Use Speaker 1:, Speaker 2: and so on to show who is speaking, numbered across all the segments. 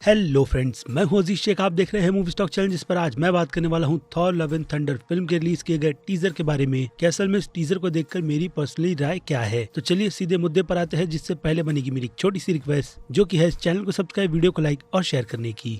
Speaker 1: Hello friends, मैं हूं अजीज शेख। आप देख रहे हैं मूवी स्टॉक चैनल, जिस पर आज मैं बात करने वाला हूं Thor love and thunder film के रिलीज किए गए टीजर के बारे में। कि असल में इस टीजर को देखकर मेरी पर्सनली राय क्या है। तो चलिए सीधे मुद्दे पर आते हैं, जिससे पहले बनेगी मेरी एक छोटी सी रिक्वेस्ट, जो कि है इस चैनल को सब्सक्राइब, वीडियो को लाइक और शेयर करने की।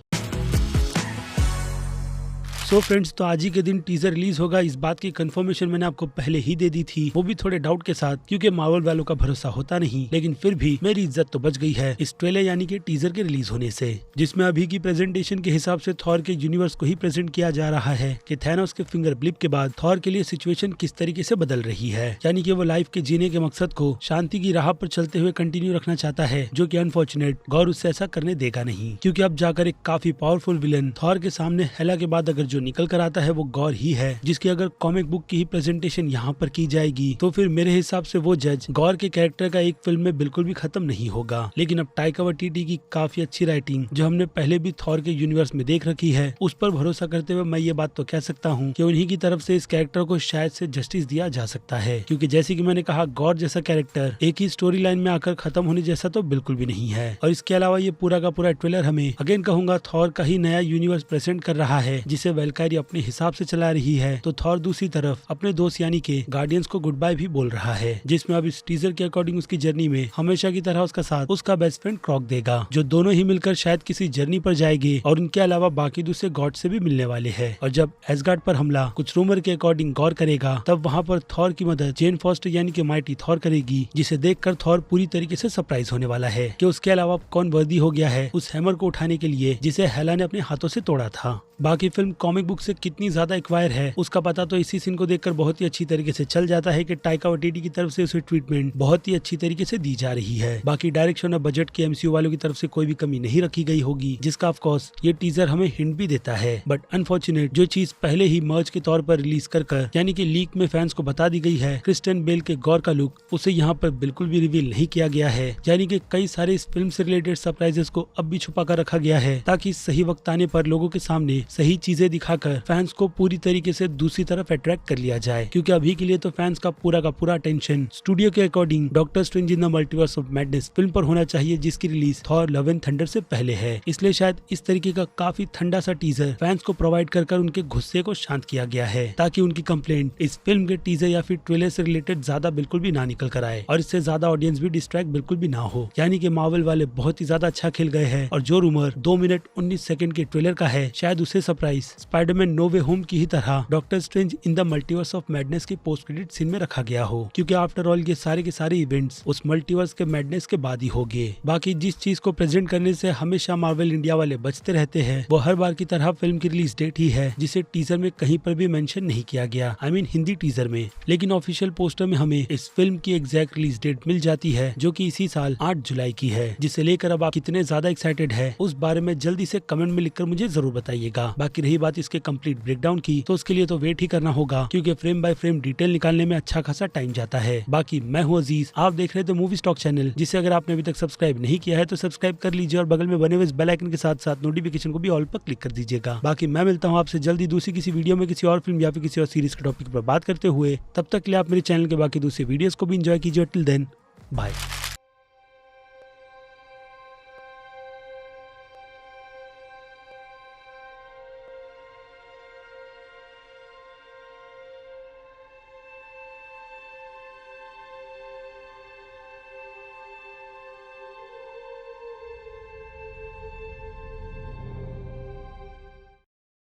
Speaker 1: सो फ्रेंड्स, तो आज ही के दिन टीजर रिलीज होगा। इस बात की कंफर्मेशन मैंने आपको पहले ही दे दी थी, वो भी थोड़े डाउट के साथ, क्योंकि मार्वल वालों का भरोसा होता नहीं। लेकिन फिर भी मेरी इज्जत तो बच गई है इस ट्रेलर यानी कि टीजर के रिलीज होने से, जिसमें अभी की प्रेजेंटेशन के हिसाब से थॉर के यूनिवर्स को ही प्रेजेंट किया जा रहा है कि थैनोस के फिंगर ब्लिप के बाद थॉर के लिए सिचुएशन किस तरीके से बदल रही है। यानी कि वो लाइफ के जीने के मकसद को शांति की राह पर चलते हुए कंटिन्यू रखना चाहता है, जो कि अनफॉर्चुनेट गौर उससे ऐसा करने देगा नहीं, क्योंकि अब जाकर एक काफी पावरफुल विलन थॉर के सामने हेला के बाद अगर जो निकल कर आता है वो गौर ही है, जिसकी अगर कॉमिक बुक की ही प्रेजेंटेशन यहाँ पर की जाएगी तो फिर मेरे हिसाब से वो जज गौर के कैरेक्टर का एक फिल्म में बिल्कुल भी खत्म नहीं होगा। लेकिन अब टाइका वाइटिटी की काफी अच्छी राइटिंग, जो हमने पहले भी थॉर के यूनिवर्स में देख रखी है, उस पर भरोसा करते हुए मैं ये बात तो कह सकता हूँ कि उन्हीं की तरफ से इस कैरेक्टर को शायद से जस्टिस दिया जा सकता है। क्योंकि जैसे कि मैंने कहा, गौर जैसा कैरेक्टर एक ही स्टोरी लाइन में आकर खत्म होने जैसा तो बिल्कुल भी नहीं है। और इसके अलावा ये पूरा का पूरा ट्रेलर हमें अगेन कहूंगा थॉर का ही नया यूनिवर्स प्रेजेंट कर रहा है, जिसे वेलकायरी अपने हिसाब से चला रही है। तो थॉर दूसरी तरफ अपने दोस्त यानी के गार्डियंस को गुड बाय भी बोल रहा है, जिसमें अब इस टीजर के अकॉर्डिंग उसकी जर्नी में हमेशा की तरह उसका साथ उसका बेस्ट फ्रेंड क्रॉक देगा, जो दोनों ही मिलकर शायद किसी जर्नी पर जाएंगे और उनके अलावा बाकी दूसरे गॉड से भी मिलने वाले हैं। और जब एसगार्ड पर हमला कुछ रूमर के अकॉर्डिंग गौर करेगा, तब वहाँ पर थॉर की मदद जेन फॉस्टर यानी कि माइटी थॉर करेगी, जिसे देखकर थॉर पूरी तरीके से सरप्राइज होने वाला है कि उसके अलावा कौन वर्दी हो गया है उस हैमर को उठाने के लिए, जिसे हेला ने अपने हाथों से तोड़ा था। बाकी फिल्म कॉमिक बुक से कितनी ज्यादा एक्वायर है उसका पता तो इसी सीन को देखकर बहुत ही अच्छी तरीके से चल जाता है कि टाइका वाइटिटी की तरफ से उसे ट्रीटमेंट बहुत ही अच्छी तरीके से दी जा रही है। बाकी डायरेक्शन और बजट के एमसीयू वालों की तरफ से कोई भी कमी नहीं रखी गई होगी, जिसका ऑफ कोर्स ये टीजर हमें हिंट भी देता है। बट अनफॉर्चुनेट जो चीज पहले ही मर्ज के तौर पर रिलीज कर यानी कि लीक में फैंस को बता दी गई है, क्रिस्टियन बेल के गौर का लुक, उसे यहाँ पर बिल्कुल भी रिवील नहीं किया गया है। यानी कि कई सारे इस फिल्म से रिलेटेड सरप्राइजेस को अब भी छुपा कर रखा गया है, ताकि सही वक्त आने पर लोगों के सामने सही चीजें दिखाकर फैंस को पूरी तरीके से दूसरी तरफ अट्रैक्ट कर लिया जाए। क्योंकि अभी के लिए तो फैंस का पूरा अटेंशन स्टूडियो के according doctor strange in the multiverse of madness film पर होना चाहिए, जिसकी release Thor love and thunder से पहले है। इसलिए शायद इस तरीके का काफी ठंडा सा टीजर फैंस को प्रोवाइड कर उनके गुस्से को शांत किया गया है, ताकि उनकी कंप्लेंट इस फिल्म के टीजर या फिर ट्रेलर से रिलेटेड ज्यादा बिल्कुल भी ना निकल कर आए, और इससे ज्यादा ऑडियंस भी डिस्ट्रैक्ट बिल्कुल भी ना हो। यानी कि मार्वल वाले बहुत ही ज्यादा अच्छा खेल गए हैं, और जो रूमर 2 मिनट 19 सेकंड के ट्रेलर का है, शायद उसे सरप्राइज स्पाइडरमैन नो वे होम की ही तरह doctor strange in the multiverse of madness की पोस्ट क्रेडिट सीन में रखा गया हो। क्योंकि आफ्टर ऑल ये सारे के सारे इवेंट्स उस मल्टीवर्स के मैडनेस के बाद ही होंगे। बाकी जिस चीज को प्रेजेंट करने से हमेशा मार्वल इंडिया वाले बचते रहते हैं, वो हर बार की तरह फिल्म की रिलीज डेट ही है, जिसे टीजर में कहीं पर भी मेंशन नहीं किया गया, आई मीन हिंदी टीजर में। लेकिन ऑफिशियल पोस्टर में हमें इस फिल्म की एग्जैक्ट रिलीज डेट मिल जाती है, जो कि इसी साल 8 जुलाई की है, जिसे लेकर अब आप कितने ज्यादा एक्साइटेड है उस बारे में जल्दी से कमेंट में लिखकर मुझे जरूर बताइएगा। बाकी रही बात इसके कंप्लीट ब्रेकडाउन की, तो उसके लिए तो वेट ही करना होगा, क्योंकि फ्रेम बाय फ्रेम डिटेल निकालने में अच्छा खासा टाइम जाता है। बाकी मैं हूँ अजीज, आप देख रहे थे मूवी स्टॉक चैनल, जिसे अगर आपने अभी तक सब्सक्राइब नहीं किया है तो सब्सक्राइब कर लीजिए, और बगल में बने हुए बेल आइकन के साथ साथ नोटिफिकेशन को भी ऑल पर क्लिक कर दीजिएगा। बाकी मैं मिलता हूँ आपसे जल्दी दूसरी किसी वीडियो में किसी और फिल्म या फिर किसी और सीरीज के टॉपिक पर बात करते हुए। तब तक के लिए आप मेरे चैनल के बाकी दूसरे वीडियोस को भी एंजॉय कीजिए। Till then bye.